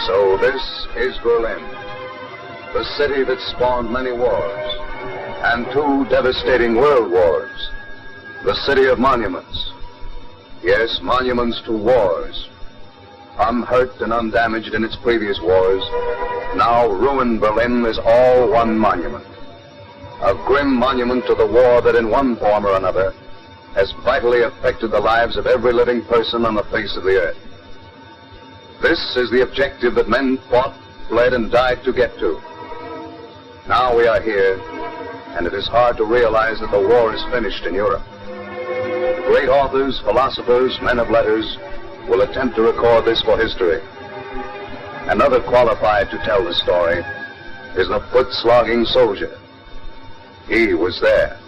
So this is Berlin, the city that spawned many wars and 2 devastating world wars, the city of monuments. Yes, monuments to wars. Unhurt and undamaged in its previous wars, now ruined Berlin is all one monument. A grim monument to the war that in one form or another has vitally affected the lives of every living person on the face of the earth. This is the objective that men fought, bled, and died to get to. Now we are here, and it is hard to realize that the war is finished in Europe. Great authors, philosophers, men of letters will attempt to record this for history. Another qualified to tell the story is the foot-slogging soldier. He was there.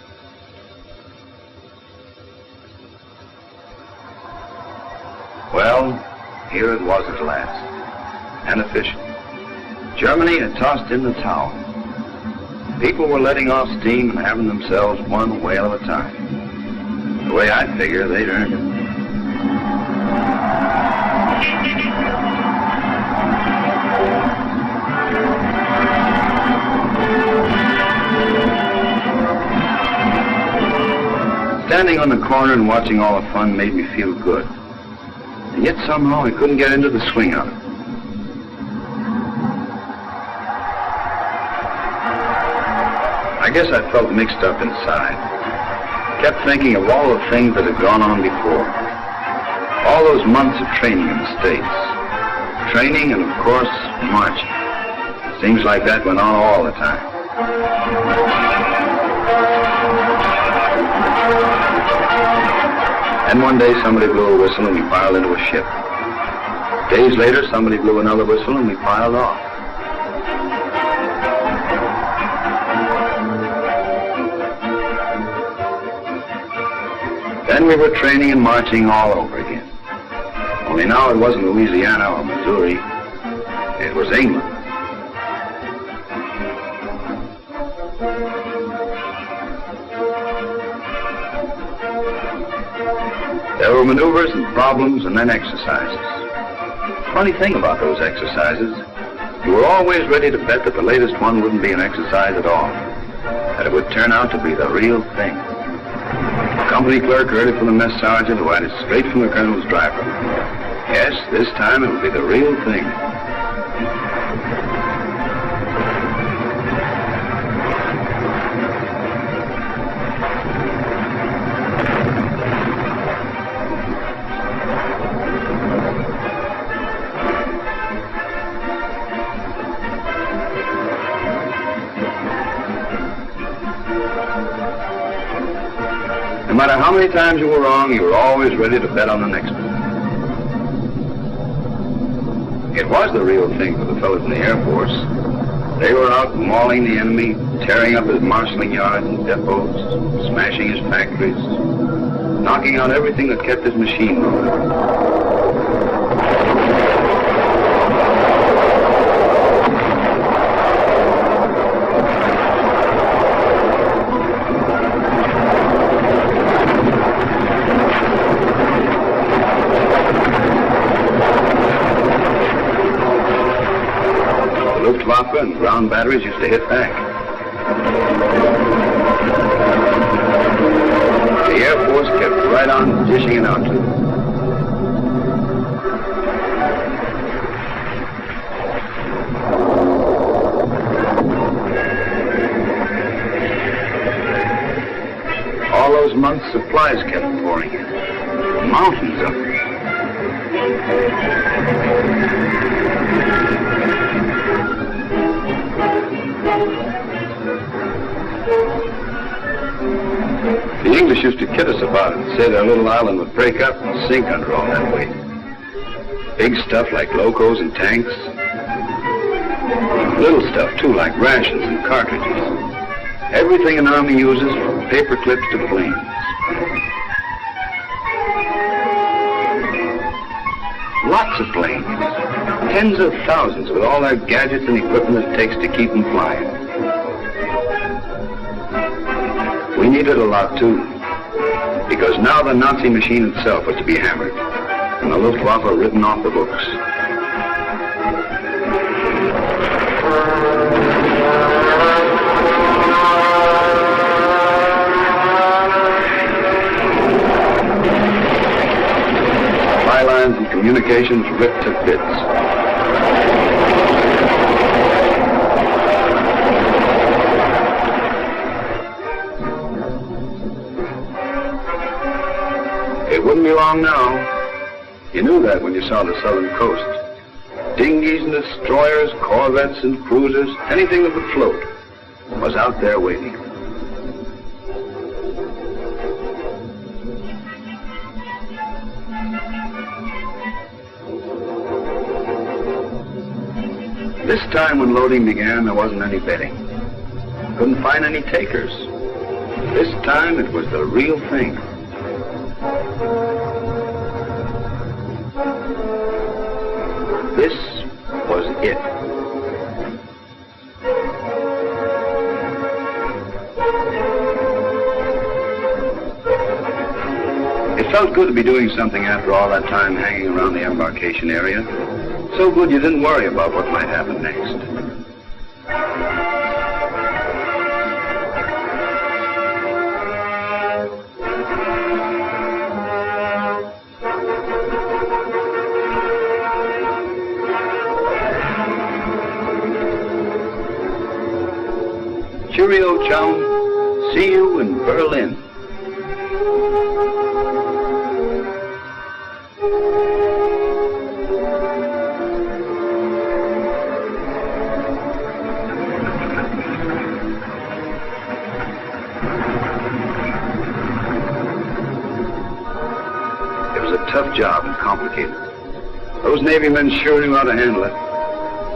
Well, here it was at last, and official. Germany had tossed in the towel. People were letting off steam and having themselves one whale at a time. The way I figure, they'd earned it. Standing on the corner and watching all the fun made me feel good. And yet somehow I couldn't get into the swing of it. I guess I felt mixed up inside. Kept thinking of all the things that had gone on before. All those months of training in the States. Training and, of course, marching. Seems like that went on all the time. And one day somebody blew a whistle and we piled into a ship. Days later somebody blew another whistle and we piled off. Then we were training and marching all over again. Only now it wasn't Louisiana or Missouri. It was England. There were maneuvers and problems and then exercises. Funny thing about those exercises, you were always ready to bet that the latest one wouldn't be an exercise at all, that it would turn out to be the real thing. The company clerk heard it from the mess sergeant who had it straight from the colonel's driver. Yes, this time it would be the real thing. No matter how many times you were wrong, you were always ready to bet on the next one. It was the real thing for the fellows in the Air Force. They were out mauling the enemy, tearing up his marshalling yards and depots, smashing his factories, knocking out everything that kept his machine moving. Luftwaffe and ground batteries used to hit back. The Air Force kept right on dishing it out to them. All those months, supplies kept pouring in. Mountains of them. The English used to kid us about it and say their little island would break up and sink under all that weight. Big stuff like locos and tanks. Little stuff, too, like rations and cartridges. Everything an army uses, from paper clips to planes. Lots of planes. Tens of thousands with all their gadgets and equipment it takes to keep them flying. We needed a lot, too, because now the Nazi machine itself was to be hammered, and the Luftwaffe written off the books. and communications ripped to bits. It wouldn't be long now. You knew that when you saw the southern coast. Dinghies and destroyers, corvettes and cruisers, anything that would float was out there waiting. This time when loading began, there wasn't any betting. Couldn't find any takers. This time it was the real thing. This was it. It felt good to be doing something after all that time hanging around the embarkation area. So good you didn't worry about what might happen next. Cheerio, chum. See you in Berlin. It was a tough job and complicated. Those Navy men sure knew how to handle it,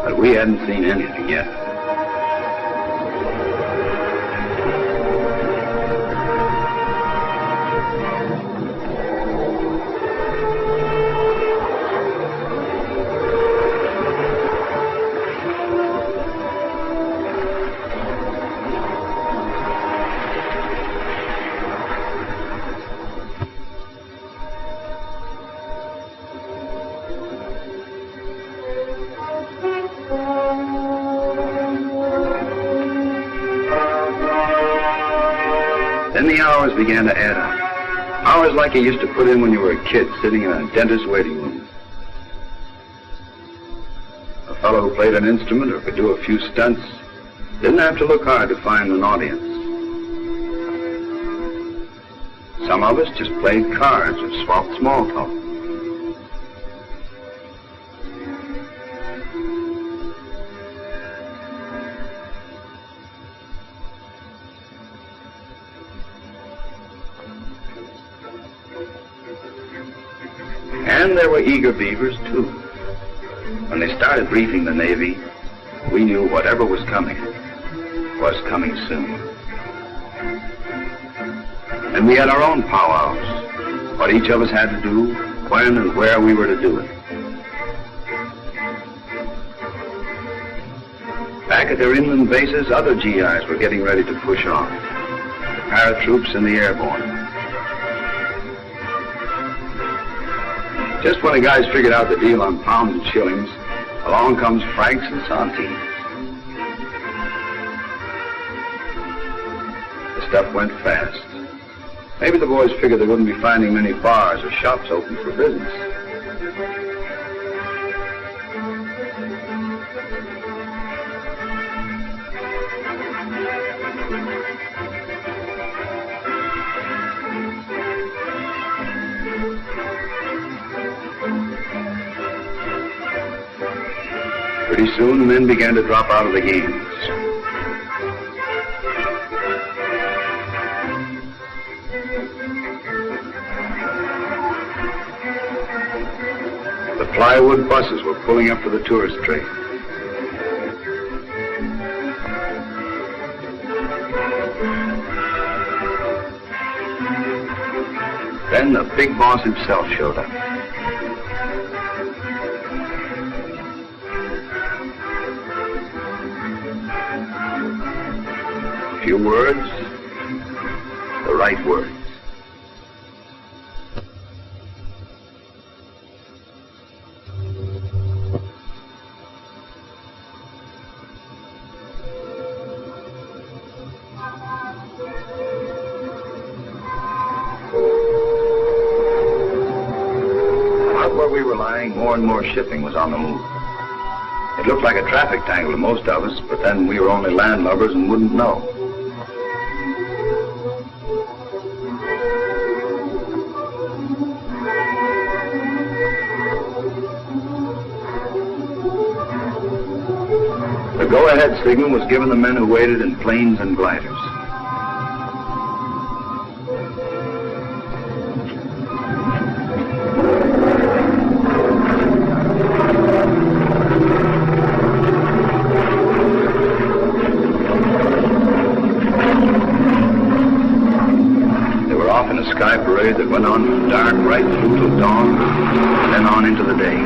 but we hadn't seen anything yet. Then the hours began to add up. Hours like you used to put in when you were a kid, sitting in a dentist's waiting room. A fellow who played an instrument or could do a few stunts didn't have to look hard to find an audience. Some of us just played cards or swapped small talk. And there were eager beavers, too. When they started briefing the Navy, we knew whatever was coming soon. And we had our own powwows, what each of us had to do, when and where we were to do it. Back at their inland bases, other GIs were getting ready to push on. The paratroops and the airborne. Just when the guys figured out the deal on pounds and shillings, along comes francs and centimes. The stuff went fast. Maybe the boys figured they wouldn't be finding many bars or shops open for business. Pretty soon, the men began to drop out of the games. The plywood buses were pulling up for the tourist train. Then the big boss himself showed up. A few words, the right words. Not where we were lying. flying, more and more shipping was on the move. It looked like a traffic tangle to most of us, but then we were only landlubbers and wouldn't know. The go-ahead signal was given the men who waited in planes and gliders. They were often a sky parade that went on from dark right through till dawn, and then on into the day.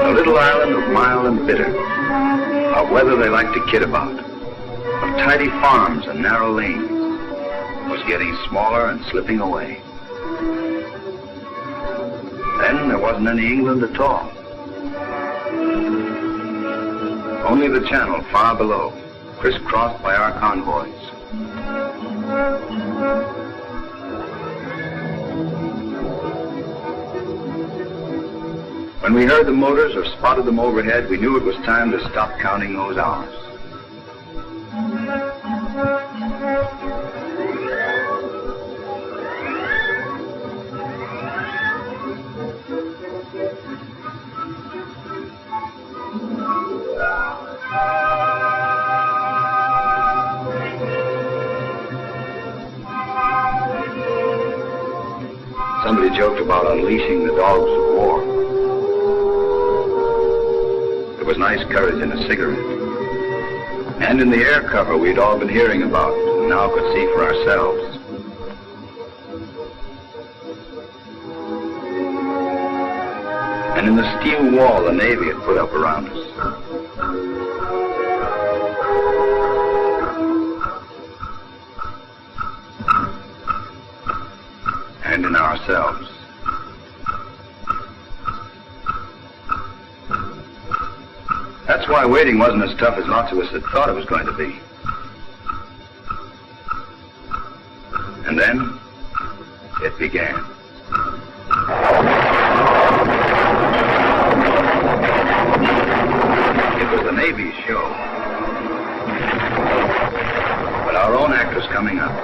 A little island of mild and bitter, of weather they liked to kid about, of tidy farms and narrow lanes, was getting smaller and slipping away. Then there wasn't any England at all. Only the channel far below, crisscrossed by our convoys. When we heard the motors or spotted them overhead, we knew it was time to stop counting those hours. Somebody joked about unleashing the dogs of war. There was nice courage in a cigarette. And in the air cover we'd all been hearing about and now could see for ourselves. And in the steel wall the Navy had put up around us. And in ourselves. That's why waiting wasn't as tough as lots of us had thought it was going to be. And then, it began. It was the Navy's show. But our own act was coming up.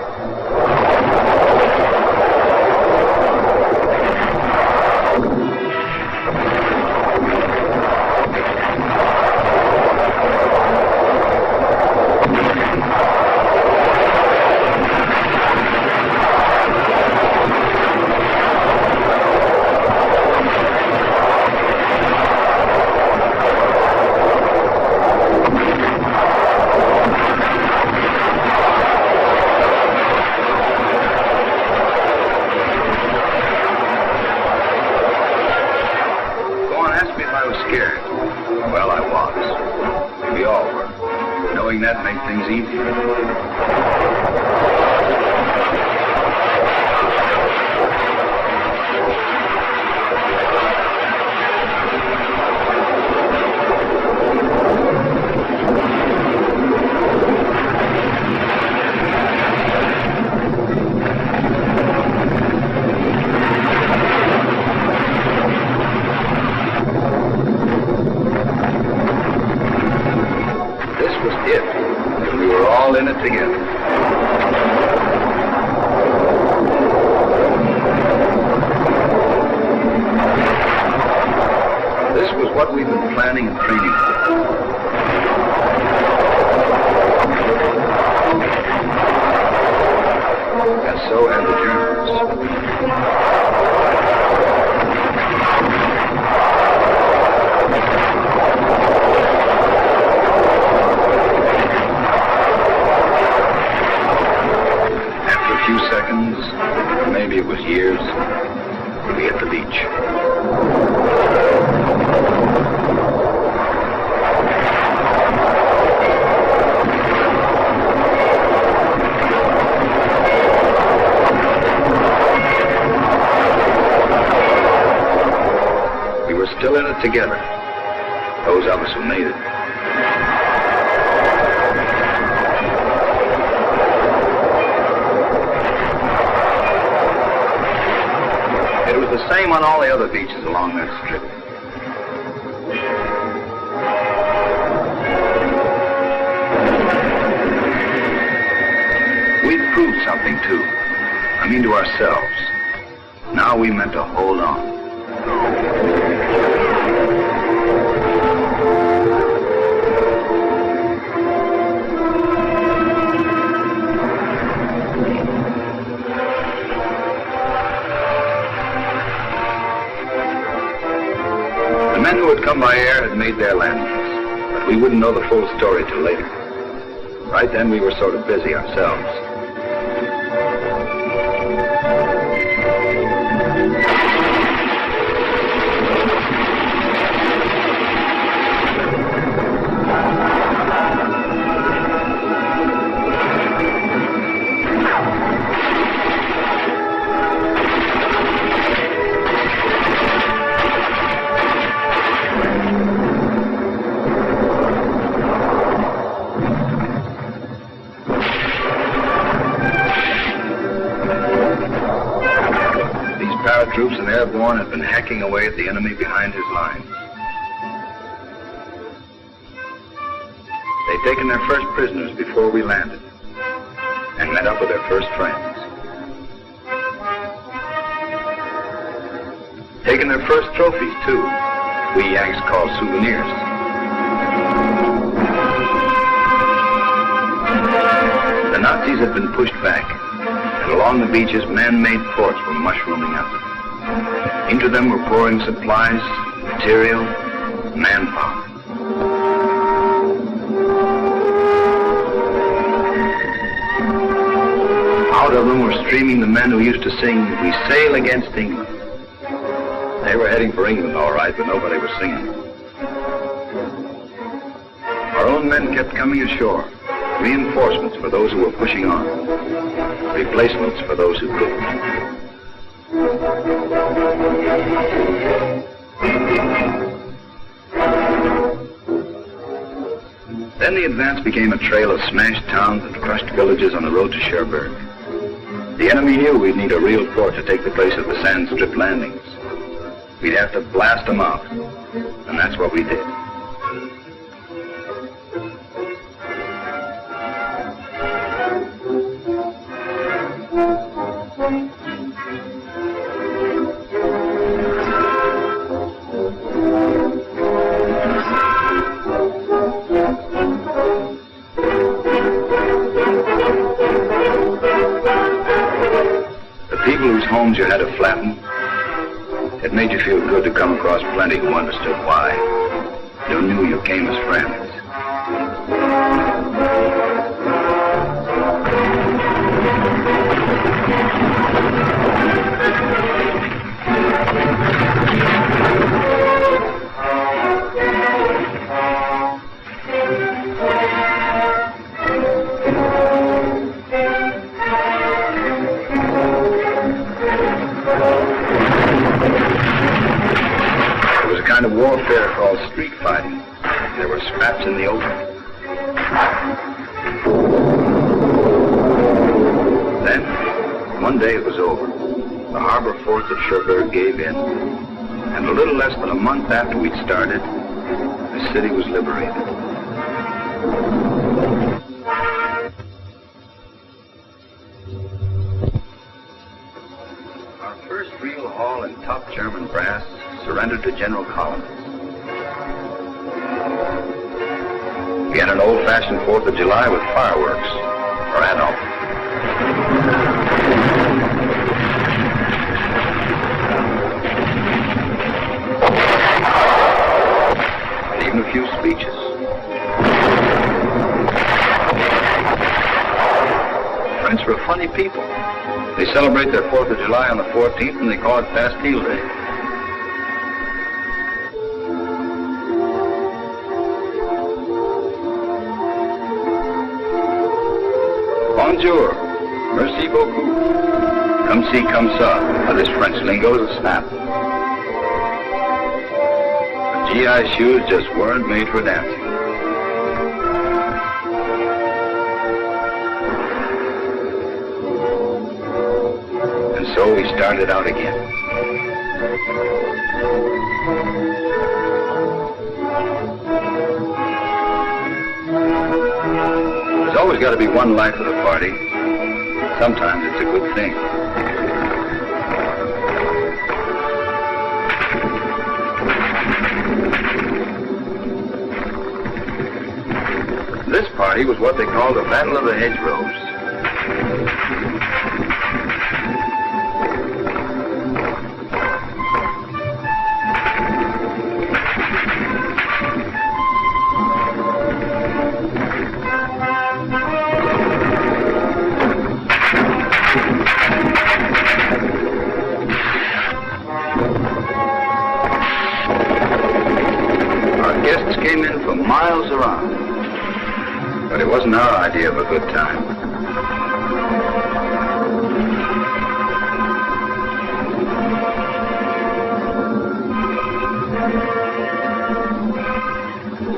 That made things easier. All in it together. This was what we've been planning and training for. maybe it was years, we hit the beach. We were still in it together, those of us who made it. It was the same on all the other beaches along that strip. We'd proved something, too. I mean, to ourselves. Now we meant to hold on. The men who had come by air had made their landings, but we wouldn't know the full story till later. Right then, we were sort of busy ourselves. Troops and airborne had been hacking away at the enemy behind his lines. They'd taken their first prisoners before we landed and met up with their first friends. Taken their first trophies, too. We Yanks call souvenirs. The Nazis had been pushed back, and along the beaches, man-made forts were mushrooming up. Into them were pouring supplies, material, manpower. Out of them were streaming the men who used to sing, "We Sail Against England." They were heading for England, all right, but nobody was singing. Our own men kept coming ashore, reinforcements for those who were pushing on, replacements for those who couldn't. Then the advance became a trail of smashed towns and crushed villages on the road to Cherbourg. The enemy knew we'd need a real fort to take the place of the sand strip landings. We'd have to blast them out, and that's what we did. Homes you had to flatten. It made you feel good to come across plenty who understood why, who knew you came as friends. Kind of warfare called street fighting. There were scraps in the open. Then, one day it was over. The harbor forts of Cherbourg gave in, and a little less than a month after we'd started, the city was liberated. Our first real haul in top German brass surrendered to General Collins. We had an old-fashioned 4th of July with fireworks, or Adolf. And even a few speeches. French were funny people. They celebrate their 4th of July on the 14th, and they call it Bastille Day. Bonjour. Merci beaucoup. Come see, come ça. Now, this French lingo is a snap. The GI shoes just weren't made for dancing. And so we started out again. There's always got to be one life of the party. Sometimes it's a good thing. This party was what they called the Battle of the Hedgerows. Miles around. But it wasn't our idea of a good time.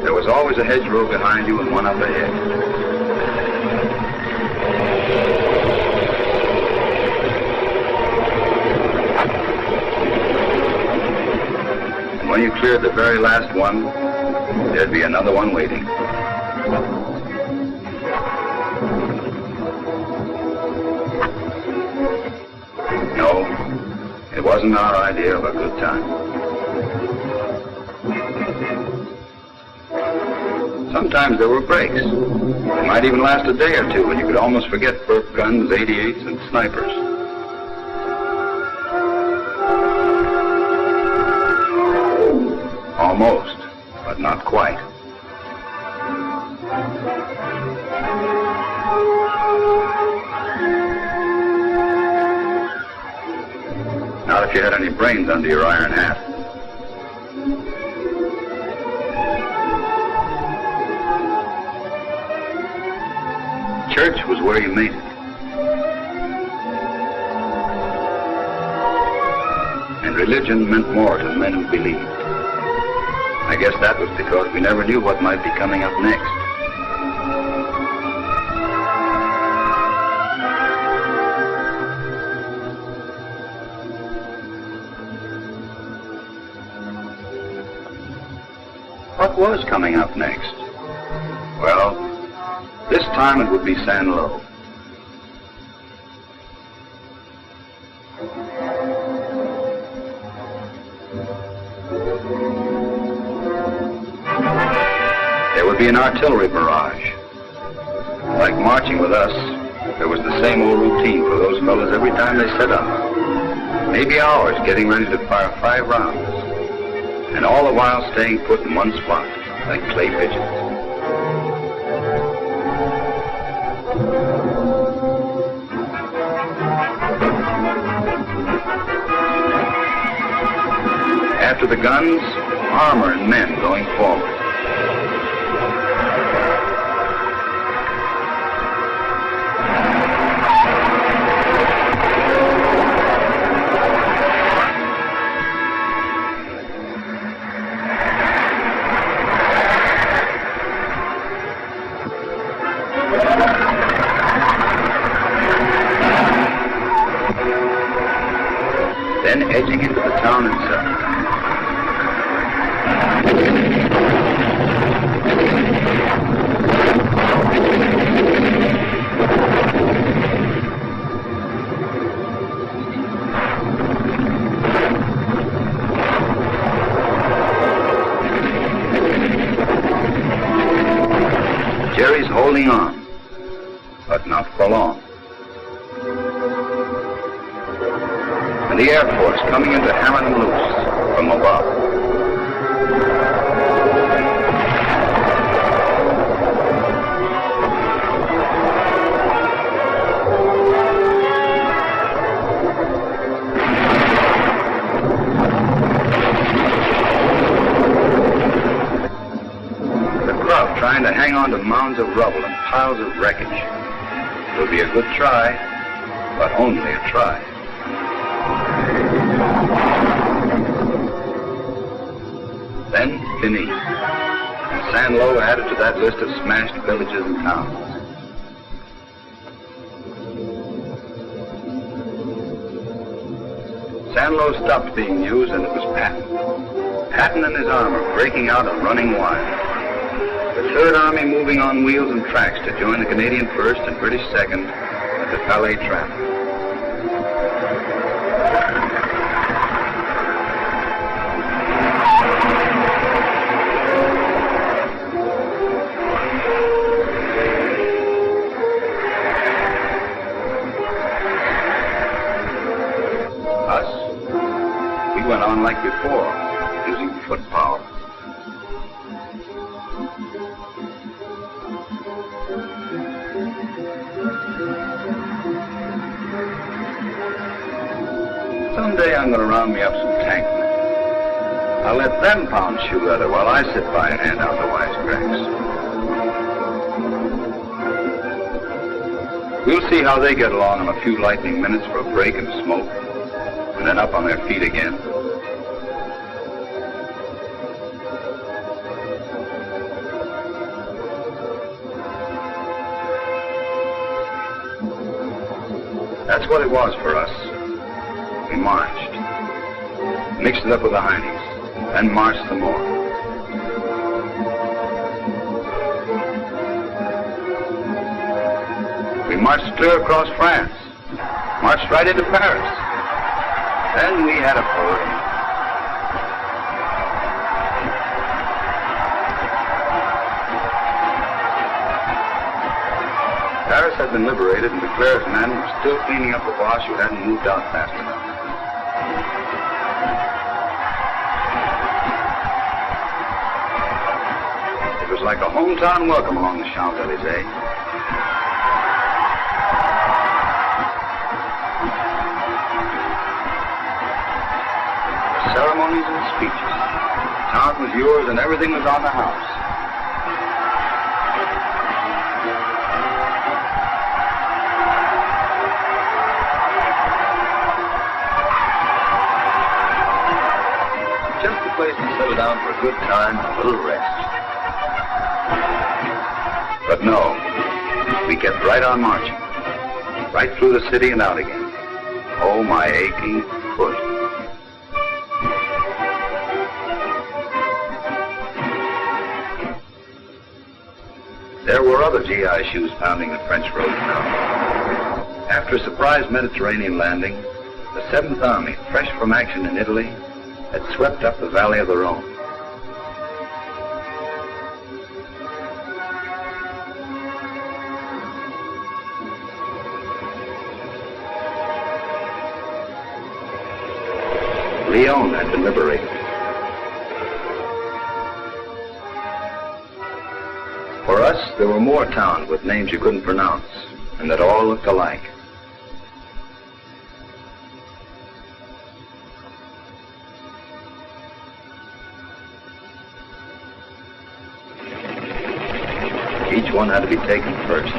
There was always a hedgerow behind you and one up ahead. And when you cleared the very last one, there'd be another one waiting. No, it wasn't our idea of a good time. Sometimes there were breaks. They might even last a day or two, and you could almost forget burp guns, 88s, and snipers. Almost. But not quite. Not if you had any brains under your iron hat. Church was where you made it. And religion meant more to men who believed. I guess that was because we never knew what might be coming up next. What was coming up next? Well, this time it would be San Lo. Would be an artillery barrage. Like marching with us, there was the same old routine for those fellas every time they set up. Maybe hours getting ready to fire 5 rounds, and all the while staying put in one spot, like clay pigeons. After the guns, armor and men going forward. Then edging into the town itself. Jerry's holding on, but not for long. And the Air Force coming in to hammer them loose from above. hang on to mounds of rubble and piles of wreckage. It'll be a good try, but only a try. Then Finis, and Sanlo added to that list of smashed villages and towns. Sanlo stopped being used, and it was Patton. Patton and his armor breaking out and running wild. The Third Army moving on wheels and tracks to join the Canadian 1st and British 2nd at the Palais Trap. Went on like before, using foot power. Someday I'm going to round me up some tank men. I'll let them pound shoe leather while I sit by and hand out the wisecracks. We'll see how they get along in a few lightning minutes for a break and smoke, and then up on their feet again. That's what it was for us. We marched, mixed it up with the Heinies, then marched some more. We marched clear across France, marched right into Paris. Then we had a parade. Paris had been liberated, and Leclerc's men were still cleaning up the Boche who hadn't moved out fast enough. It was like a hometown welcome along the Champs-Élysées. Ceremonies and speeches. The town was yours and everything was on the house. Just a place to settle down for a good time and a little rest. But no, we kept right on marching. Right through the city and out again. Oh, my aching foot. There were other GI shoes pounding the French roads now. After a surprise Mediterranean landing, the 7th Army, fresh from action in Italy, had swept up the valley of the Rhone. Lyon had been liberated. For us, there were more towns with names you couldn't pronounce, and that all looked alike. Each one had to be taken first.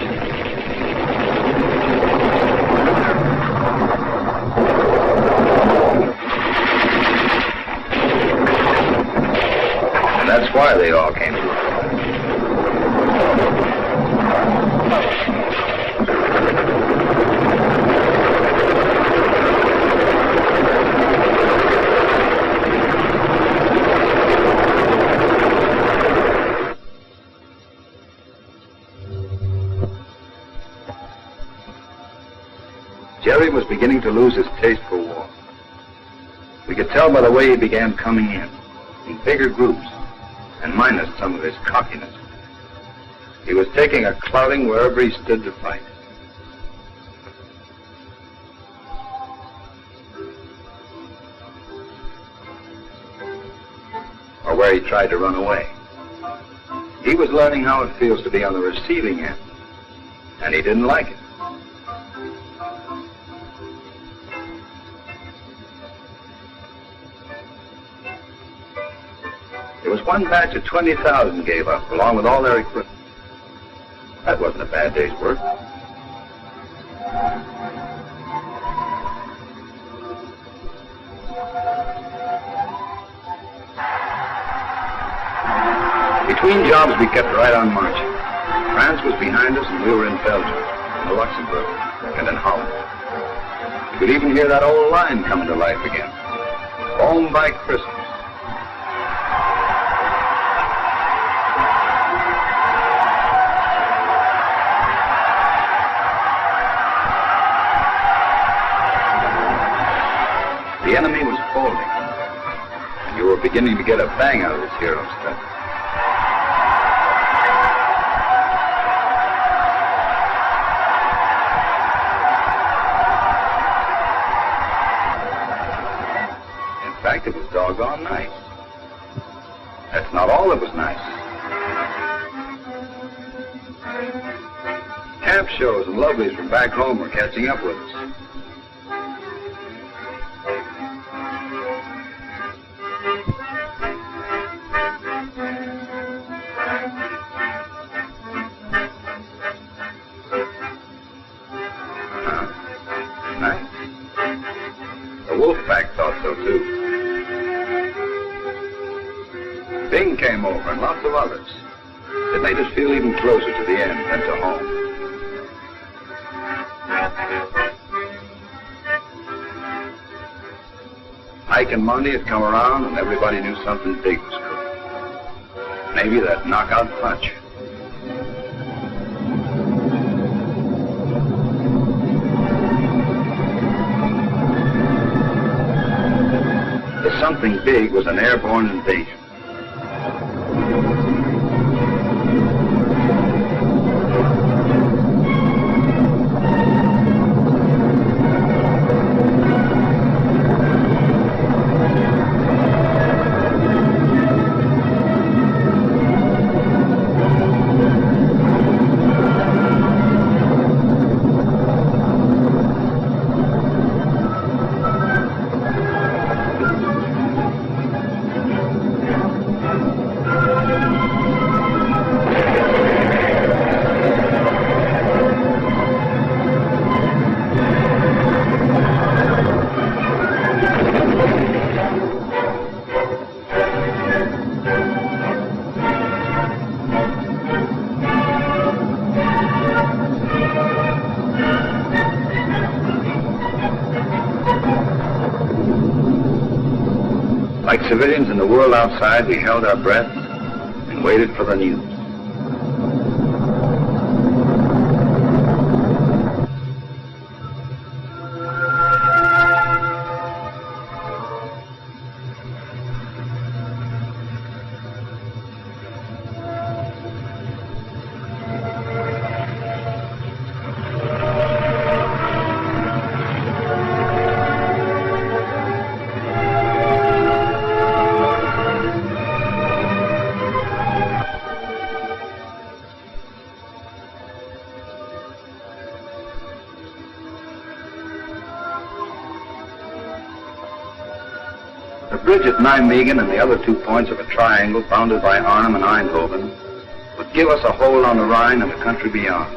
And that's why they all came to us. Jerry was beginning to lose his taste for war. We could tell by the way he began coming in bigger groups, and minus some of his cockiness. He was taking a clouting wherever he stood to fight. Or where he tried to run away. He was learning how it feels to be on the receiving end, and he didn't like it. There was one batch of 20,000 gave up, along with all their equipment. That wasn't a bad day's work. Between jobs, we kept right on marching. France was behind us, and we were in Belgium, in Luxembourg, and in Holland. You could even hear that old line coming to life again. Home by Christmas. The enemy was folding, and you were beginning to get a bang out of this hero stuff. In fact, it was doggone nice. That's not all that was nice. Camp shows and lovelies from back home were catching up with us. Came over, and lots of others. It made us feel even closer to the end than to home. Ike and Monty had come around, and everybody knew something big was cooking. Maybe that knockout punch. The something big was an airborne invasion. Like civilians in the world outside, we held our breath and waited for the news. The bridge at Nijmegen and the other 2 points of a triangle bounded by Arnhem and Eindhoven would give us a hold on the Rhine and the country beyond.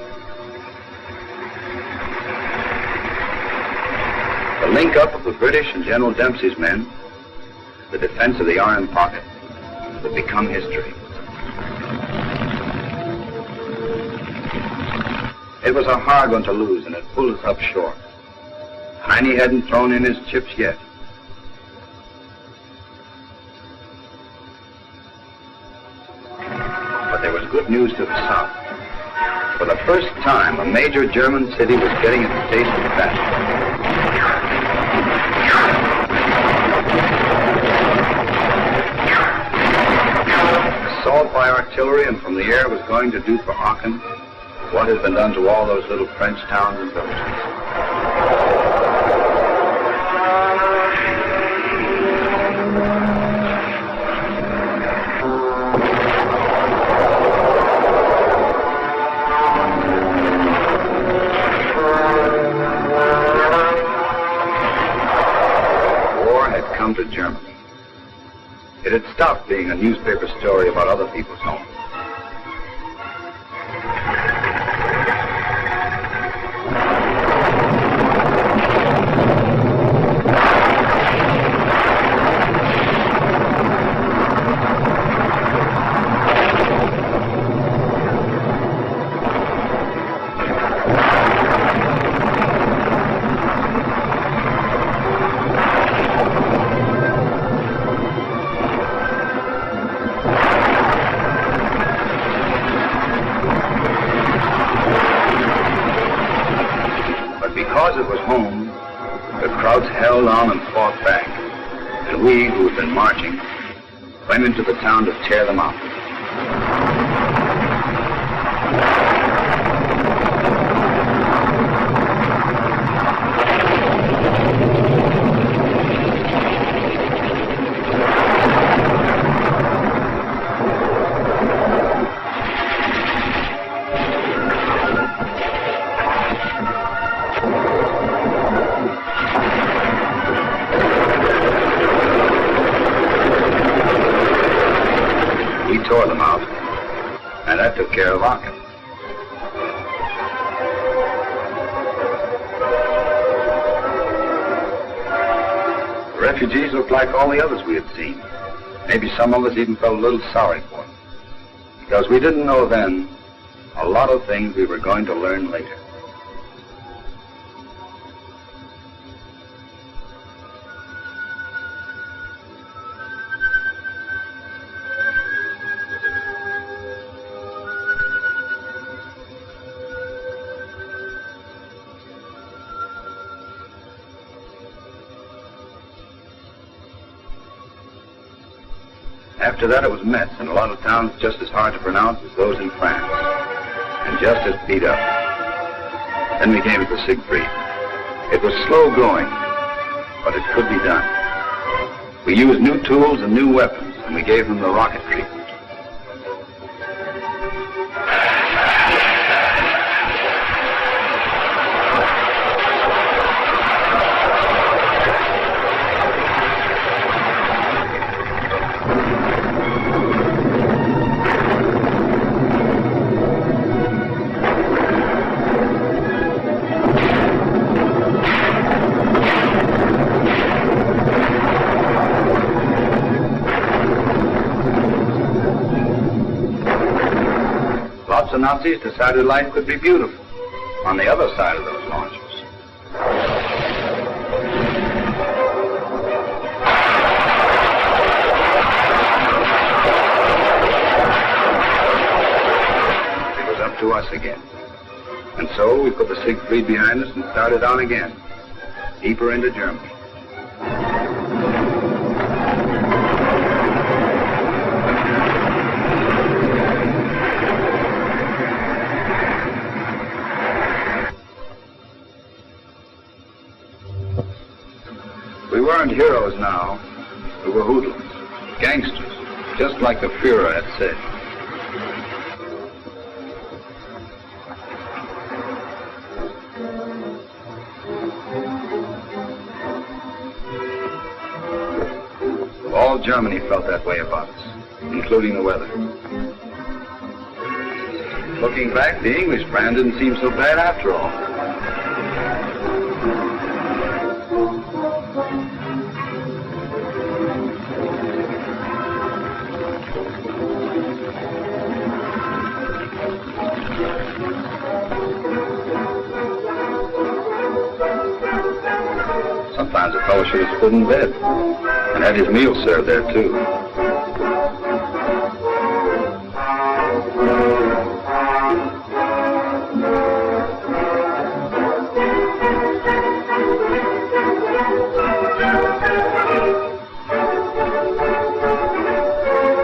The link-up of the British and General Dempsey's men, the defense of the Arnhem pocket, would become history. It was a hard one to lose, and it pulled us up short. Heine hadn't thrown in his chips yet. There was good news to the south. For the first time, a major German city was getting its taste of battle. Assault by artillery and from the air was going to do for Aachen what has been done to all those little French towns and villages. To Germany. It had stopped being a newspaper story about other people's homes. because it was home, the crowds held on and fought back. And we, who had been marching, went into the town to tear them out. Tore them out, and that took care of Aachen. The refugees looked like all the others we had seen. Maybe some of us even felt a little sorry for them, because we didn't know then a lot of things we were going to learn later. After that, it was Metz, and a lot of towns just as hard to pronounce as those in France, and just as beat up. Then we came to Siegfried. It was slow going, but it could be done. We used new tools and new weapons, and we gave them the rocket treatment. The Nazis decided life could be beautiful on the other side of those launches. It was up to us again. And so we put the Siegfried behind us and started on again, deeper into Germany. We weren't heroes now. We were hoodlums, gangsters, just like the Führer had said. All Germany felt that way about us, including the weather. Looking back, the English brand didn't seem so bad after all. Sometimes a fellow should have stood in bed and had his meal served there, too.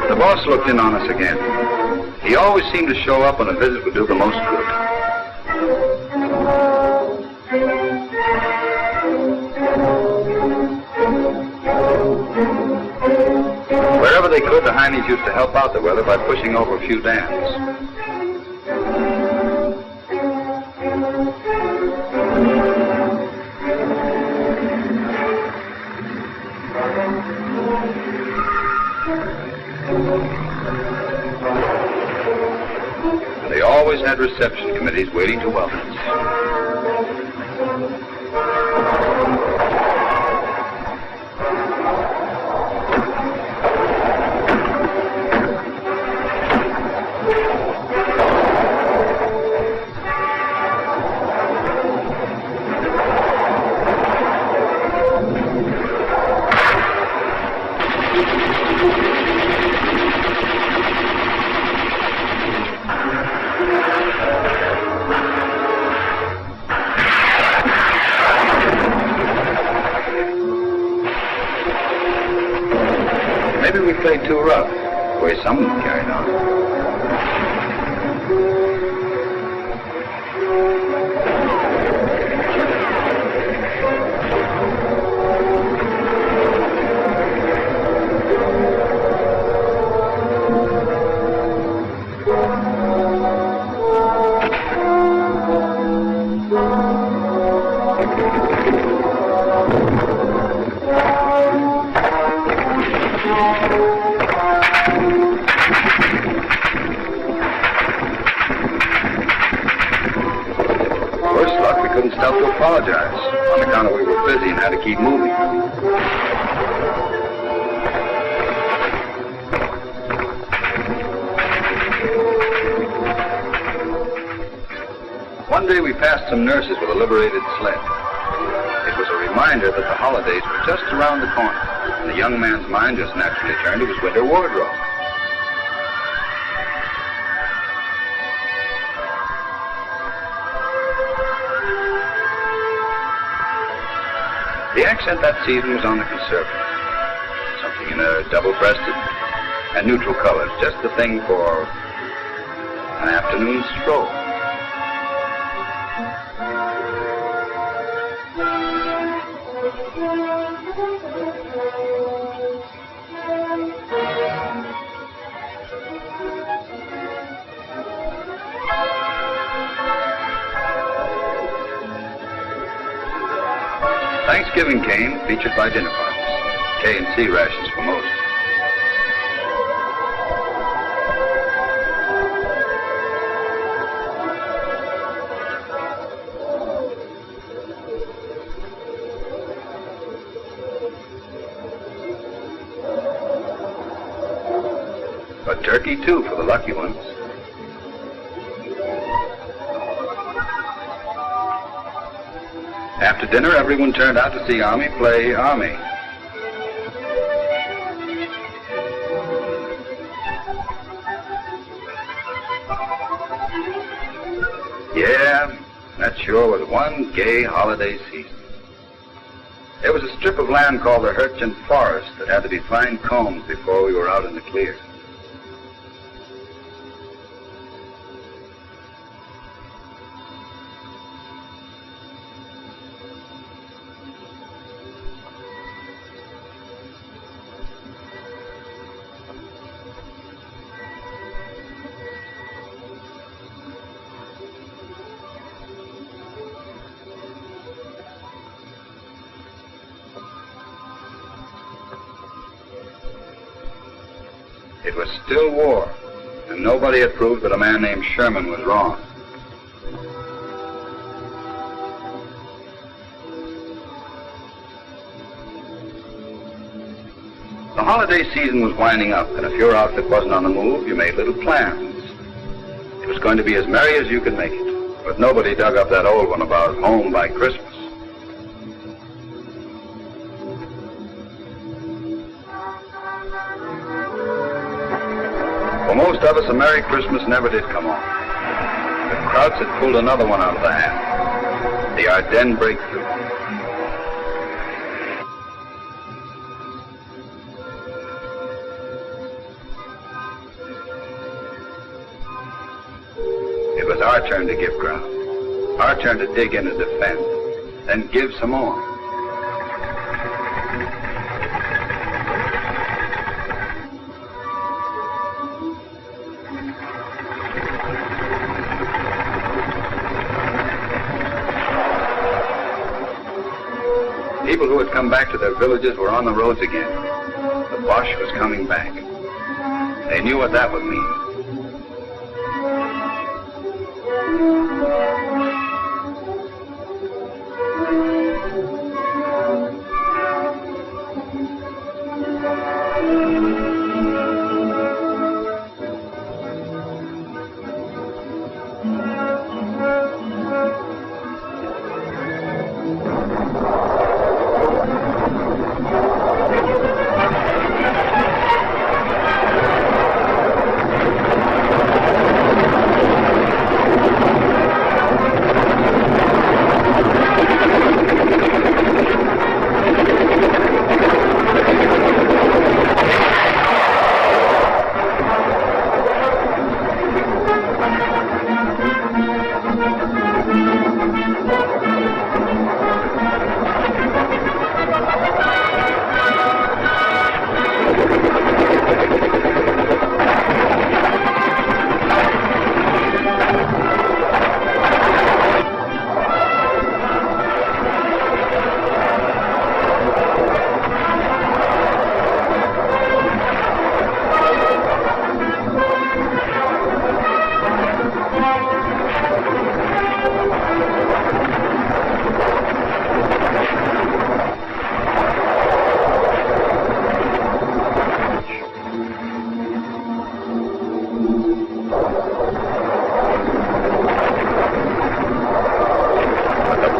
The boss looked in on us again. He always seemed to show up when a visit would do the most good. Wherever they could, the Heinies used to help out the weather by pushing over a few dams. And they always had reception committees waiting to welcome us. played too rough, the way some of them carried on. Help to apologize on account of we were busy and had to keep moving. One day we passed some nurses with a liberated sled. It was a reminder that the holidays were just around the corner, and the young man's mind just naturally turned to his winter wardrobe. The accent that season was on the conservative. Something in a double-breasted and neutral colors, just the thing for an afternoon stroll. Thanksgiving came, featured by dinner parties. K&C rations for most. But turkey, too, for the lucky ones. After dinner, everyone turned out to see Army play Army. Yeah, that sure was one gay holiday season. There was a strip of land called the Hurchin Forest that had to be fine-combed before we were out in the clear. It was still war, and nobody had proved that a man named Sherman was wrong. The holiday season was winding up, and if your outfit wasn't on the move, you made little plans. It was going to be as merry as you could make it, but nobody dug up that old one about home by Christmas. For most of us, a Merry Christmas never did come off. The Krauts had pulled another one out of the hat. The Ardennes breakthrough. It was our turn to give ground. Our turn to dig in and defend. Then give some more. People who had come back to their villages were on the roads again. The Boche was coming back. They knew what that would mean.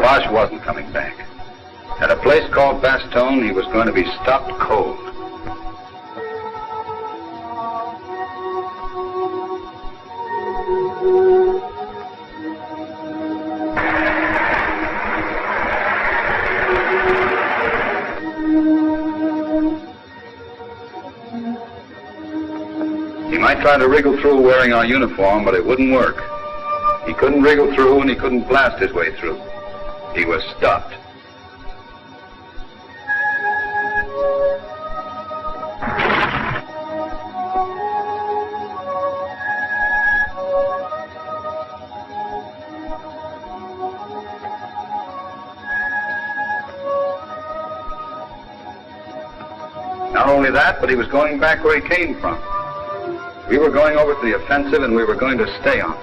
Bosch wasn't coming back. At a place called Bastogne, he was going to be stopped cold. He might try to wriggle through wearing our uniform, but it wouldn't work. He couldn't wriggle through and he couldn't blast his way through. He was stopped. Not only that, but he was going back where he came from. We were going over to the offensive, and we were going to stay on.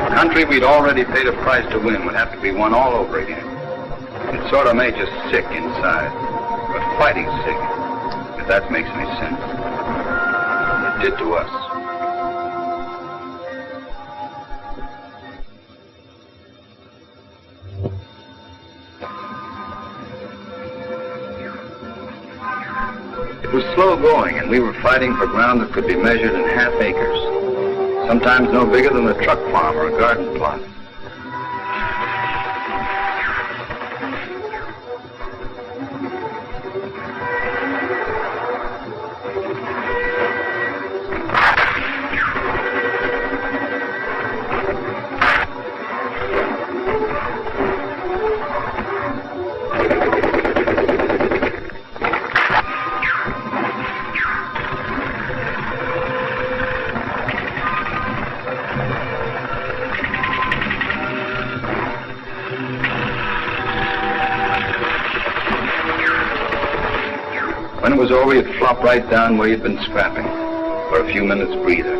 The country we'd already paid a price to win would have to be won all over again. It sort of made you sick inside, but fighting sick, if that makes any sense. It did to us. It was slow going, and we were fighting for ground that could be measured in half acres, sometimes no bigger than a truck farm or a garden plot. When it was over, you'd flop right down where you'd been scrapping for a few minutes breather.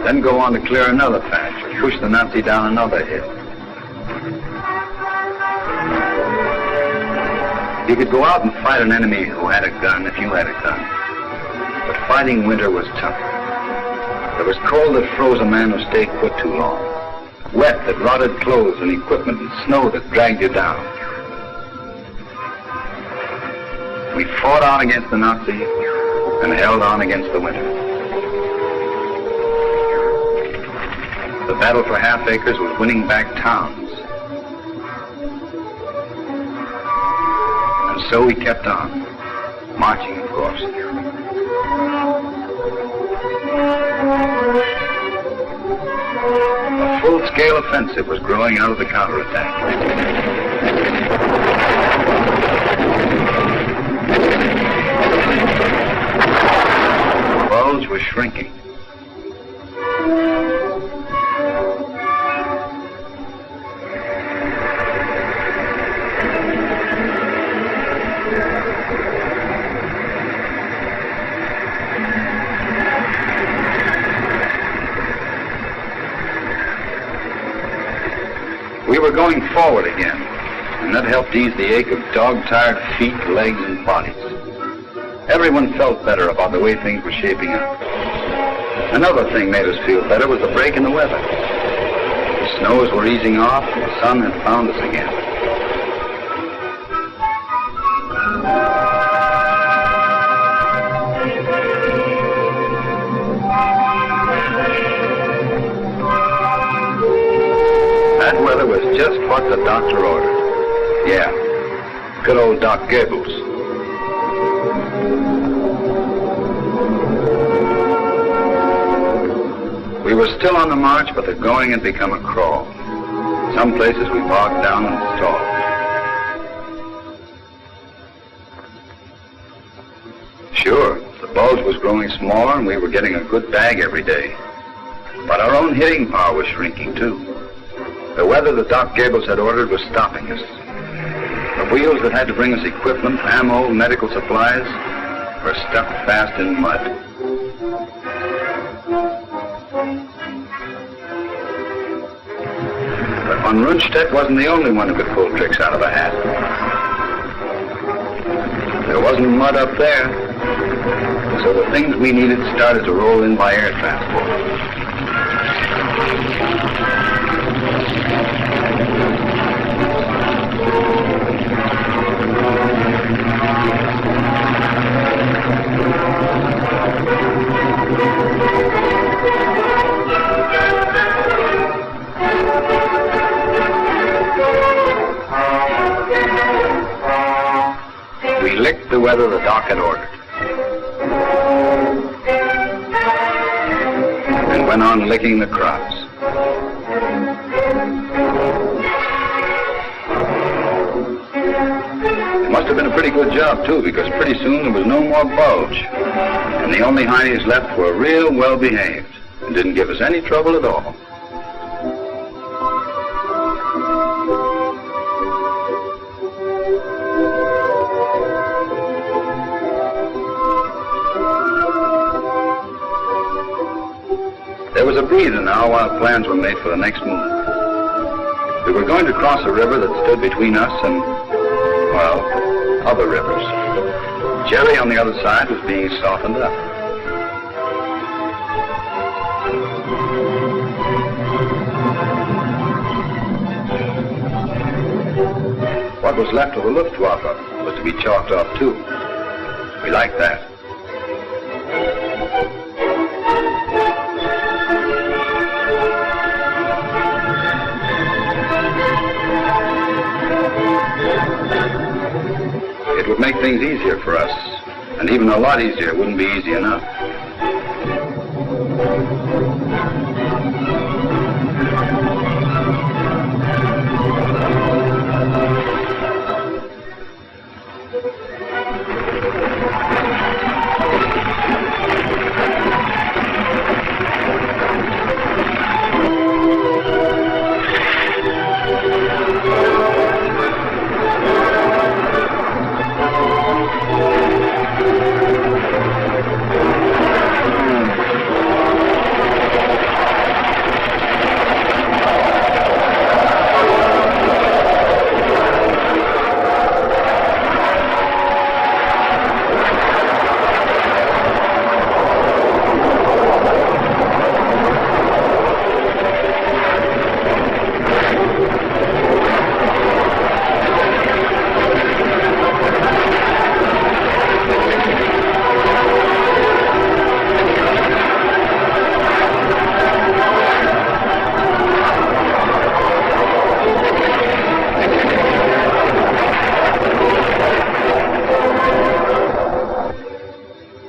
Then go on to clear another patch or push the Nazi down another hill. You could go out and fight an enemy who had a gun if you had a gun. But fighting winter was tough. There was cold that froze a man who stayed put too long. Wet that rotted clothes and equipment, and snow that dragged you down. We fought on against the Nazis and held on against the winter. The battle for half acres was winning back towns. And so we kept on, marching, of course. A full-scale offensive was growing out of the counterattack. The bulge was shrinking. We were going forward again, and that helped ease the ache of dog-tired feet, legs, and bodies. Everyone felt better about the way things were shaping up. Another thing made us feel better was the break in the weather. The snows were easing off, and the sun had found us again. That weather was just what the doctor ordered. Yeah, good old Doc Goebbels. We were still on the march, but the going had become a crawl. Some places we bogged down and stalled. Sure, the bulge was growing smaller and we were getting a good bag every day. But our own hitting power was shrinking too. The weather that Doc Goebbels had ordered was stopping us. The wheels that had to bring us equipment, ammo, medical supplies were stuck fast in mud. Von Rundstedt wasn't the only one who could pull tricks out of a hat. There wasn't mud up there, so the things we needed started to roll in by air transport. We licked the weather the dock had ordered, and went on licking the crops. It must have been a pretty good job, too, because pretty soon there was no more bulge, and the only heinies left were real well-behaved and didn't give us any trouble at all. There was a breather now while plans were made for the next move. We were going to cross a river that stood between us and, well, other rivers. Jerry on the other side was being softened up. What was left of the Luftwaffe was to be chalked off too. We liked that. It would make things easier for us, and even a lot easier wouldn't be easy enough.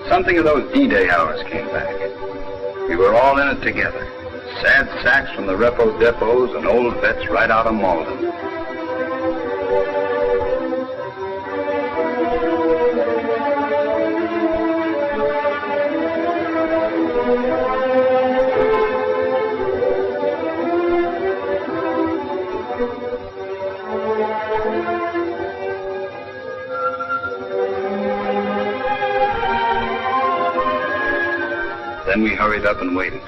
Something of those D-Day hours came back. We were all in it together. Sad sacks from the repo depots and old vets right out of Malden. Then we hurried up and waited.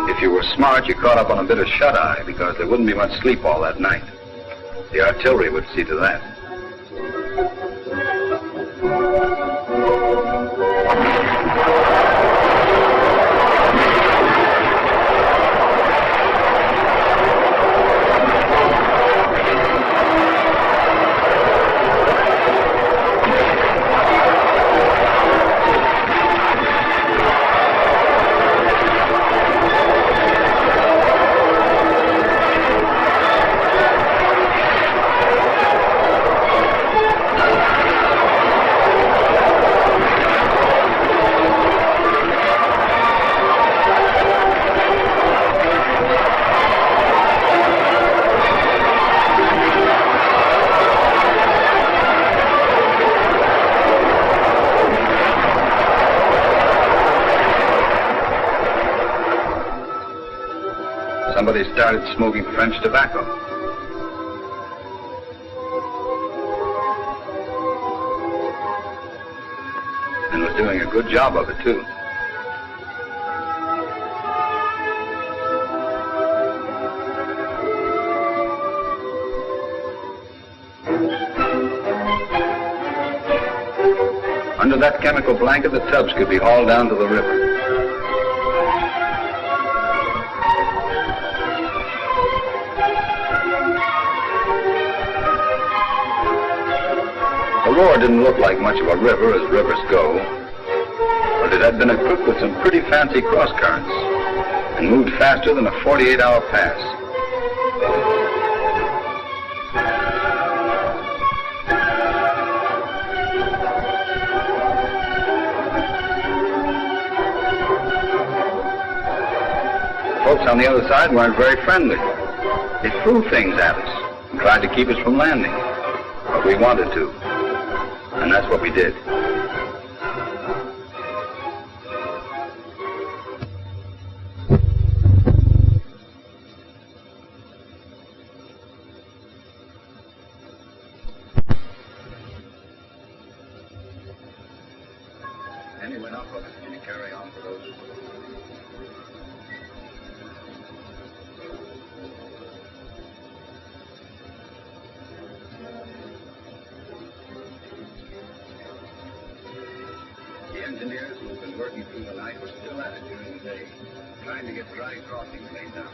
If you were smart, you caught up on a bit of shut-eye because there wouldn't be much sleep all that night. The artillery would see to that. somebody started smoking French tobacco. And was doing a good job of it, too. Under that chemical blanket, the tubs could be hauled down to the river. The Roar didn't look like much of a river as rivers go, but it had been equipped with some pretty fancy cross currents and moved faster than a 48-hour pass. Folks on the other side weren't very friendly. They threw things at us and tried to keep us from landing, but we wanted to, and that's what we did. And he went up with it. Can you carry on for those? The engineers who had been working through the night were still at it during the day, trying to get dry crossings laid down.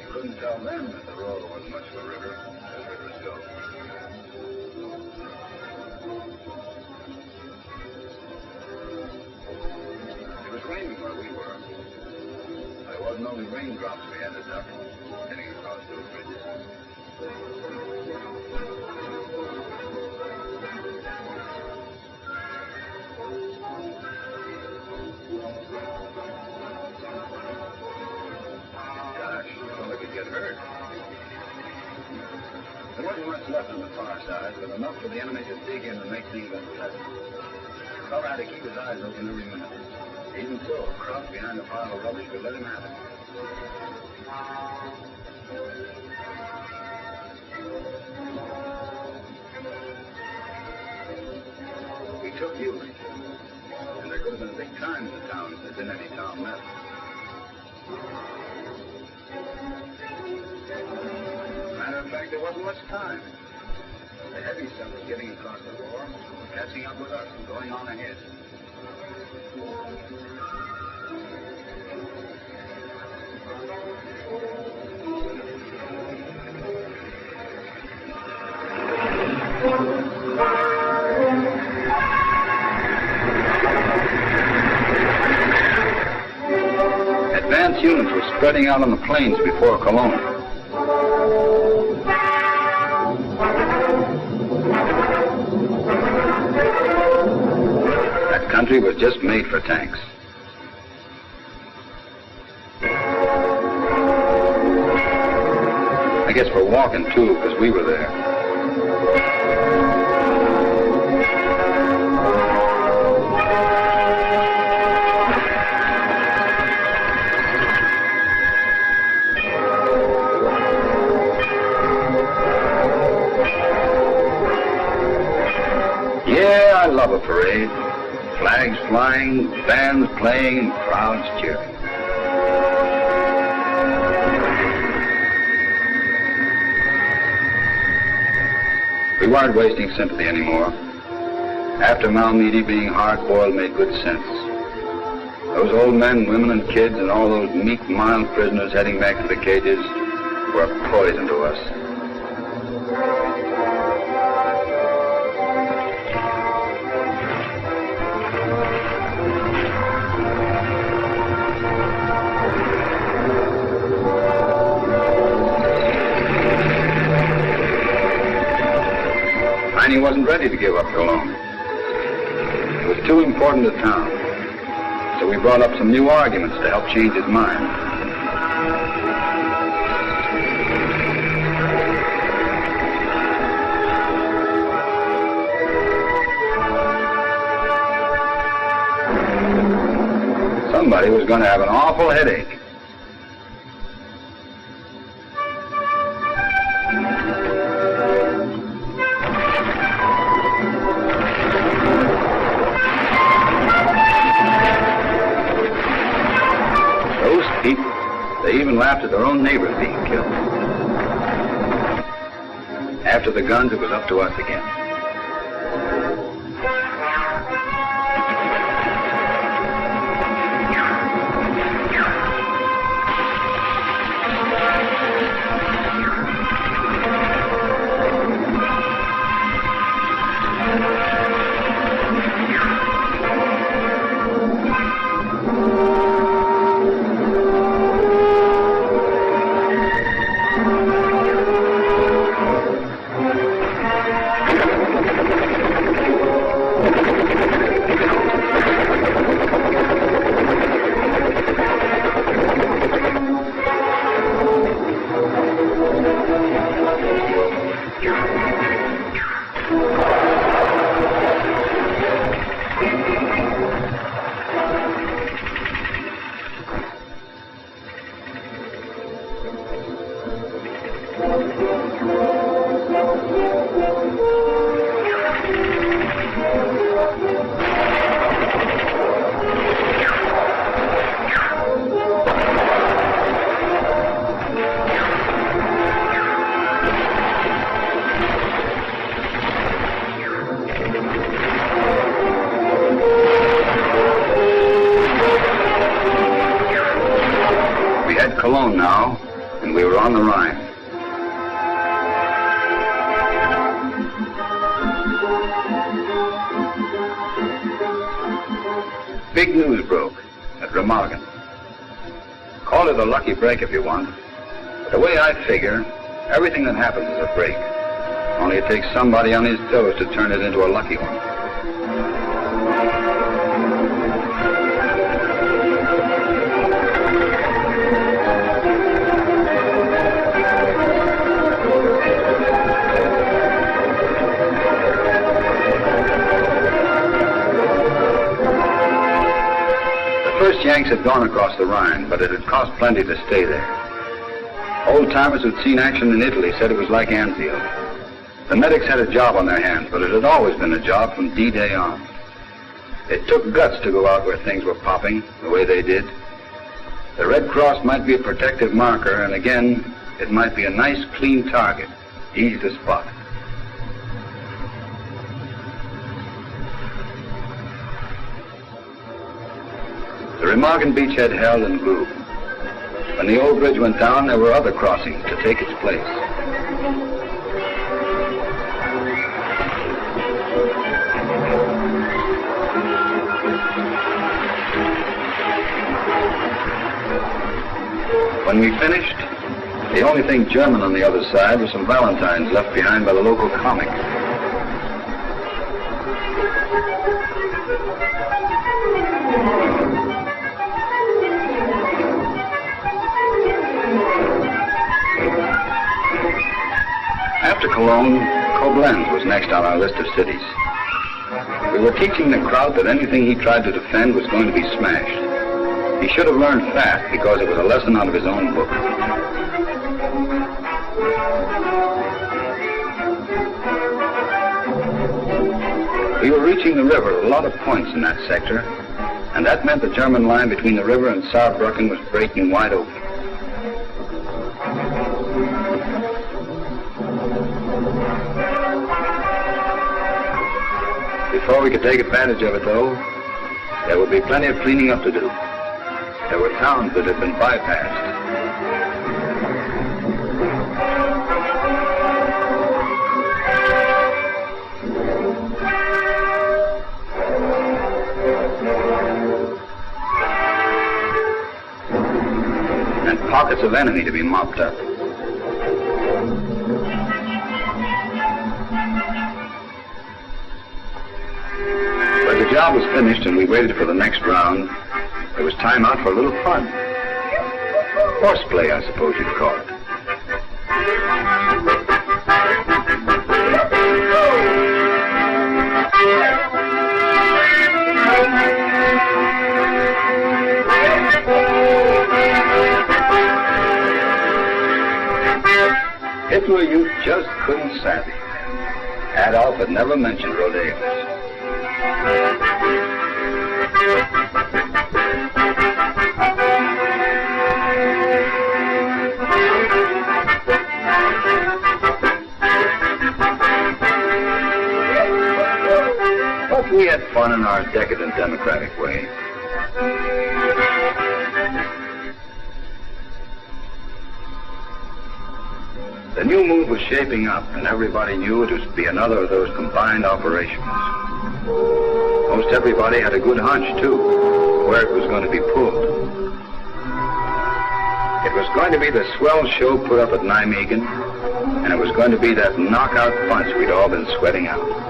You couldn't tell them that the Roar wasn't much of a river, as rivers go. It was raining where we were. It wasn't only raindrops we had to duck heading across those bridges. Get hurt. There wasn't much left on the far side, but enough for the enemy to dig in and make things unpleasant. The fellow had to keep his eyes open every minute. Even so, a crouch behind a pile of rubbish could let him have it. We took Ewing, and there could have been a big time in the town if there'd been any town left. Matter of fact, there wasn't much time. The heavy stuff was getting across the Roar, catching up with us and going on ahead. Advance units were spreading out on the plains before Cologne. That country was just made for tanks. I guess for walking too, because we were there. Yeah, I love a parade. Flags flying, bands playing, and crowds cheering. We weren't wasting sympathy anymore. After Malmedy being hard-boiled made good sense. Those old men, women, and kids, and all those meek, mild prisoners heading back to the cages were poison to us. He wasn't ready to give up Cologne. It was too important a town. So we brought up some new arguments to help change his mind. Somebody was going to have an awful headache. heap. They even laughed at their own neighbors being killed. After the guns, it was up to us again. Cologne now, and we were on the Rhine. Big news broke at Remagen. Call it a lucky break if you want. But the way I figure, everything that happens is a break. Only it takes somebody on his toes to turn it into a lucky one. The first Yanks had gone across the Rhine, but it had cost plenty to stay there. Old-timers who'd seen action in Italy said it was like Anfield. The medics had a job on their hands, but it had always been a job from D-Day on. It took guts to go out where things were popping the way they did. The Red Cross might be a protective marker, and again, it might be a nice, clean target, easy to spot. The Remagen beachhead held and grew. When the old bridge went down, there were other crossings to take its place. When we finished, the only thing German on the other side was some valentines left behind by the local comic. After Cologne, Koblenz was next on our list of cities. We were teaching the crowd that anything he tried to defend was going to be smashed. He should have learned fast because it was a lesson out of his own book. We were reaching the river at a lot of points in that sector, and that meant the German line between the river and Saarbrücken was breaking wide open. Before we could take advantage of it, though, there would be plenty of cleaning up to do. There were towns that had been bypassed. And pockets of enemy to be mopped up. When the job was finished and we waited for the next round, there was time out for a little fun. Horseplay, I suppose you'd call it. Hitler Youth just couldn't savvy. Adolf had never mentioned rodeos. fun in our decadent democratic way. The new move was shaping up, and everybody knew it was to be another of those combined operations. Most everybody had a good hunch, too, where it was going to be pulled. It was going to be the swell show put up at Nijmegen, and it was going to be that knockout punch we'd all been sweating out.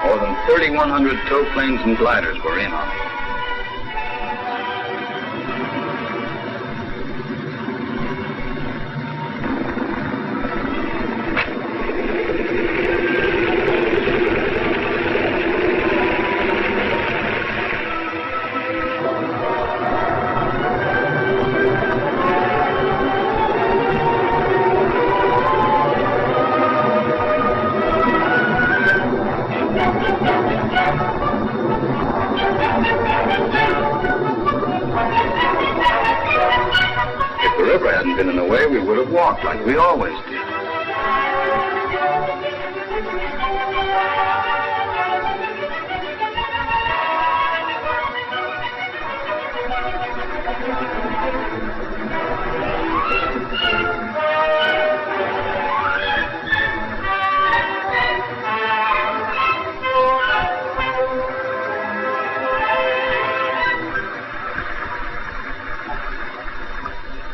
More than 3,100 tow planes and gliders were in on it. Been in the way, we would have walked like we always did.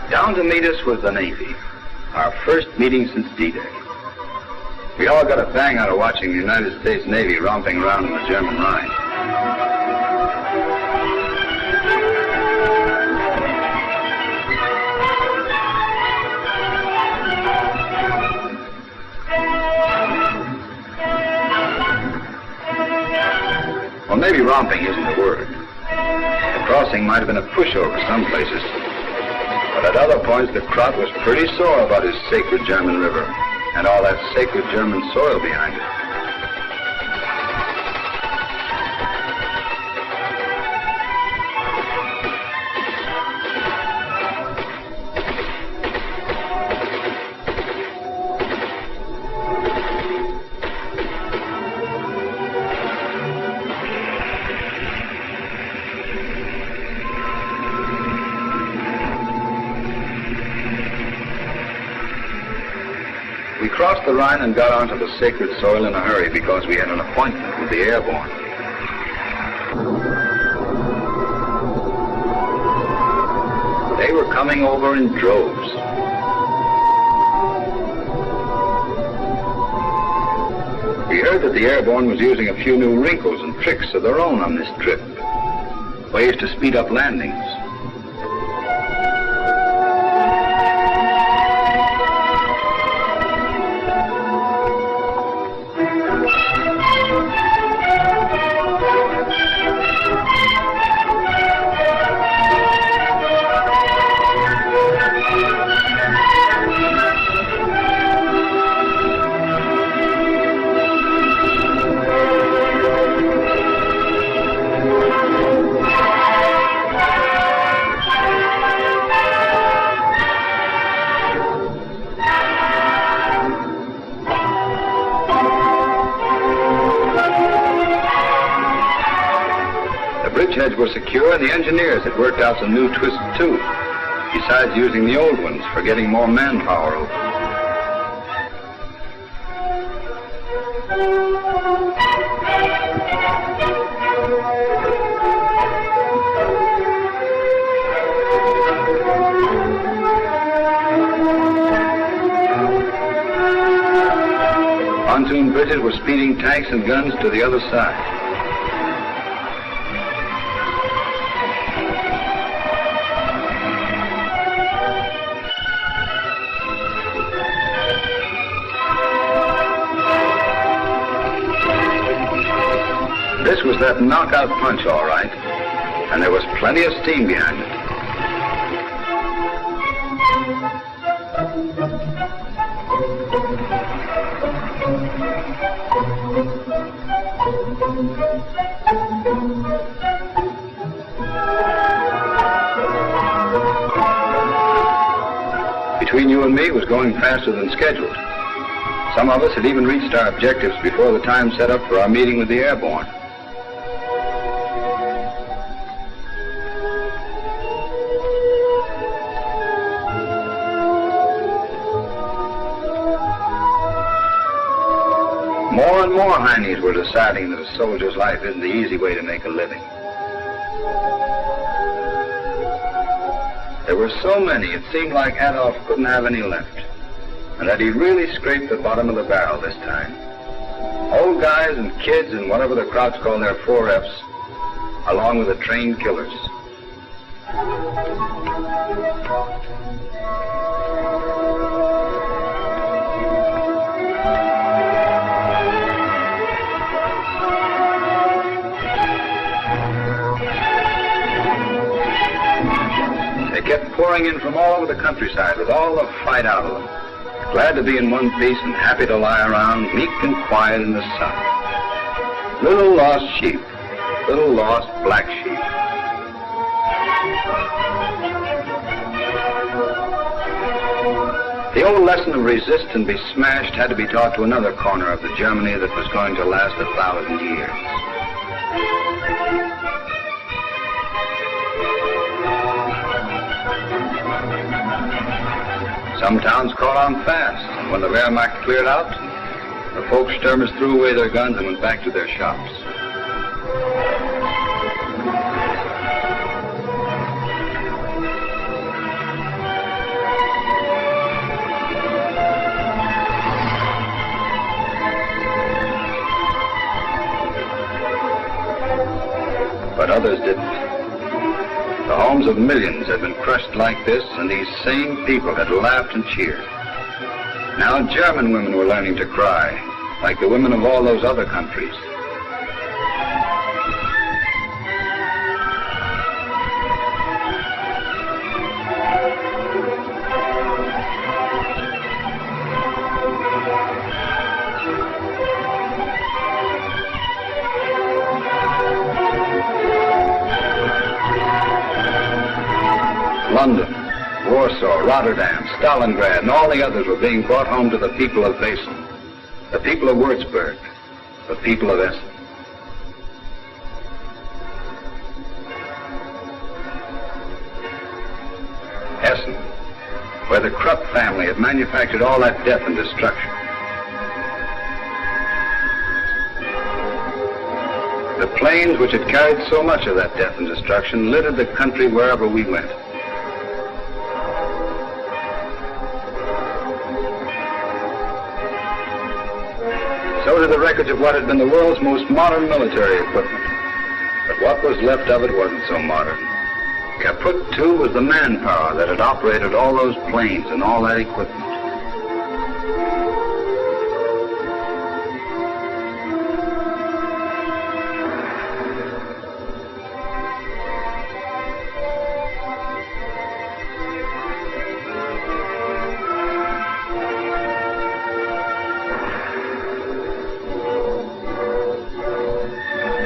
Down to meet us was the Navy, our first meeting since D-Day. We all got a bang out of watching the United States Navy romping around in the German Rhine. Well, maybe romping isn't the word. The crossing might have been a pushover some places. But at other points, the Krot was pretty sore about his sacred German river and all that sacred German soil behind it. We crossed the Rhine and got onto the sacred soil in a hurry because we had an appointment with the airborne. They were coming over in droves. We heard that the airborne was using a few new wrinkles and tricks of their own on this trip. Ways to speed up landings. Bridgeheads were secure, and the engineers had worked out some new twists too, besides using the old ones for getting more manpower over. Pontoon bridges were speeding tanks and guns to the other side. This was that knockout punch, all right, and there was plenty of steam behind it. between you and me, it was going faster than scheduled. Some of us had even reached our objectives before the time set up for our meeting with the airborne. More and more Heinies were deciding that a soldier's life isn't the easy way to make a living. There were so many, it seemed like Adolf couldn't have any left, and that he really scraped the bottom of the barrel this time. Old guys and kids and whatever the crowds call their 4Fs, along with the trained killers. They kept pouring in from all over the countryside with all the fight out of them, glad to be in one piece and happy to lie around, meek and quiet in the sun. Little lost sheep, little lost black sheep. The old lesson of resist and be smashed had to be taught to another corner of the Germany that was going to last 1,000 years. Some towns caught on fast, and when the Wehrmacht cleared out, the Volksstürmers threw away their guns and went back to their shops. But others didn't. The homes of millions had been crushed like this, and these same people had laughed and cheered. Now German women were learning to cry, like the women of all those other countries. London, Warsaw, Rotterdam, Stalingrad, and all the others were being brought home to the people of Wesel, the people of Würzburg, the people of Essen. Essen, where the Krupp family had manufactured all that death and destruction. The planes which had carried so much of that death and destruction littered the country wherever we went. So did the wreckage of what had been the world's most modern military equipment. But what was left of it wasn't so modern. Kaput, too, was the manpower that had operated all those planes and all that equipment.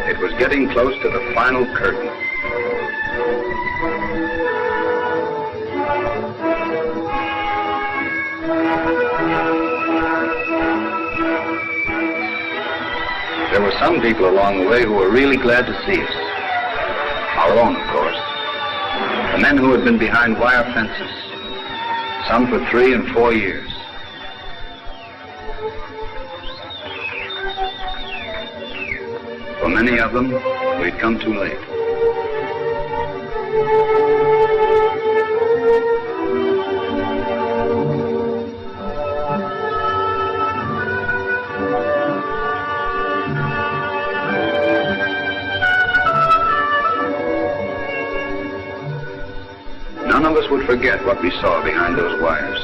It was getting close to the final curtain. There were some people along the way who were really glad to see us. Our own, of course. The men who had been behind wire fences. Some for 3 and 4 years. For many of them, we'd come too late. None of us would forget what we saw behind those wires.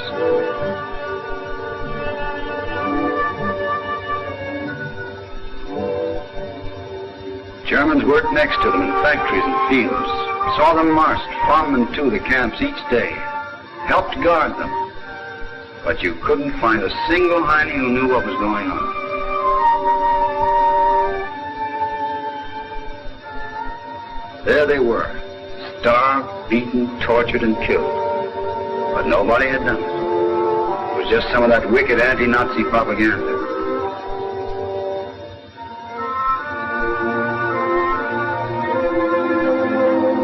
Germans worked next to them in factories and fields, saw them march from and to the camps each day, helped guard them. But you couldn't find a single Heine who knew what was going on. There they were, starved, beaten, tortured, and killed. But nobody had done it. was just some of that wicked anti-Nazi propaganda.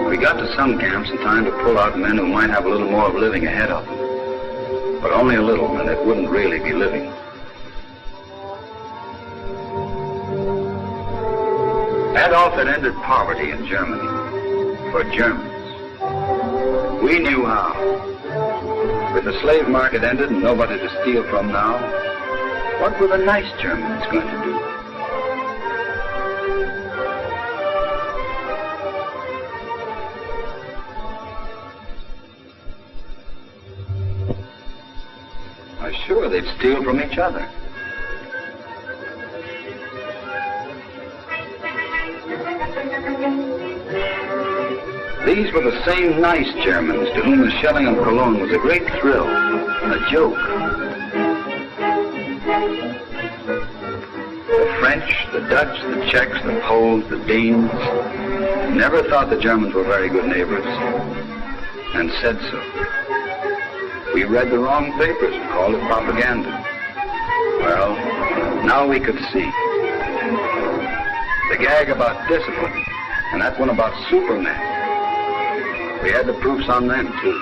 We got to some camps in time to pull out men who might have a little more of living ahead of them. But only a little, and it wouldn't really be living. Adolf had ended poverty in Germany, for Germans. We knew how. With the slave market ended and nobody to steal from now, what were the nice Germans going to do? Why, sure, they'd steal from each other. These were the same nice Germans to whom the shelling of Cologne was a great thrill, a joke. The French, the Dutch, the Czechs, the Poles, the Danes never thought the Germans were very good neighbors, and said so. We read the wrong papers and called it propaganda. Well, now we could see. The gag about discipline, and that one about Superman. We had the proofs on them, too.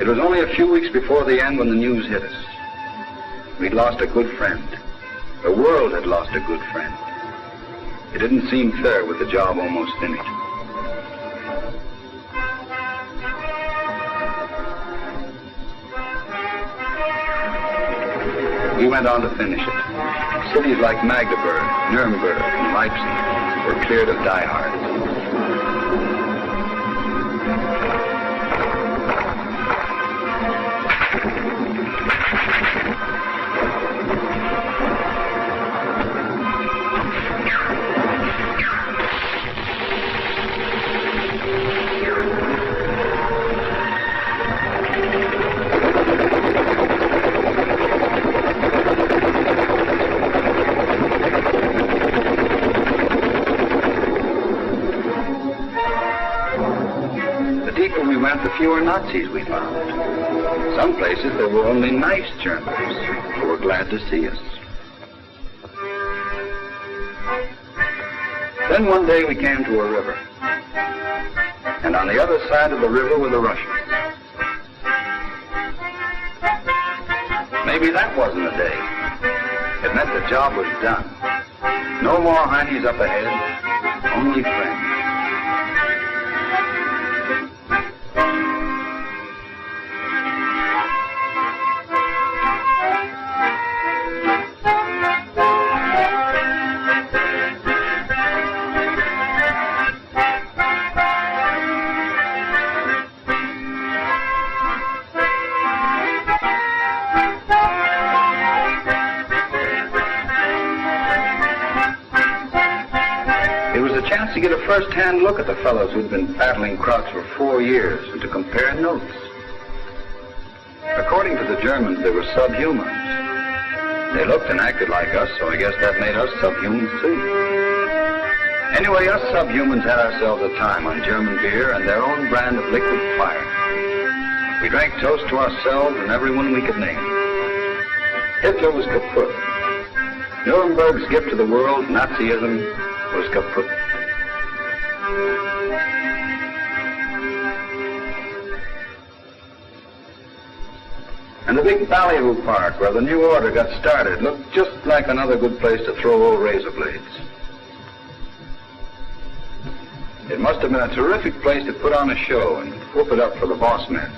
It was only a few weeks before the end when the news hit us. We'd lost a good friend. The world had lost a good friend. It didn't seem fair with the job almost finished. We went on to finish it. Cities like Magdeburg, Nuremberg, and Leipzig were cleared of diehards. The fewer Nazis we found. Some places there were only nice Germans who were glad to see us. Then one day we came to a river. And on the other side of the river were the Russians. Maybe that wasn't a day. It meant the job was done. No more Heinies up ahead, only friends. To get a first-hand look at the fellows who'd been battling Krauts for 4 years and to compare notes. According to the Germans, they were subhumans. They looked and acted like us, so I guess that made us subhumans too. Anyway, us subhumans had ourselves a time on German beer and their own brand of liquid fire. We drank toast to ourselves and everyone we could name. Hitler was kaput. Nuremberg's gift to the world, Nazism, was kaput. And the big Ballyhoo Park, where the new order got started, looked just like another good place to throw old razor blades. It must have been a terrific place to put on a show and whoop it up for the boss men.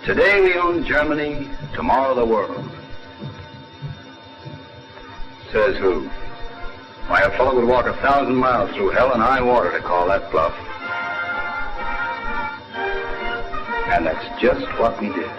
Today we own Germany, tomorrow the world. Says who? Why, a fellow would walk 1,000 miles through hell and high water to call that bluff. And that's just what we did.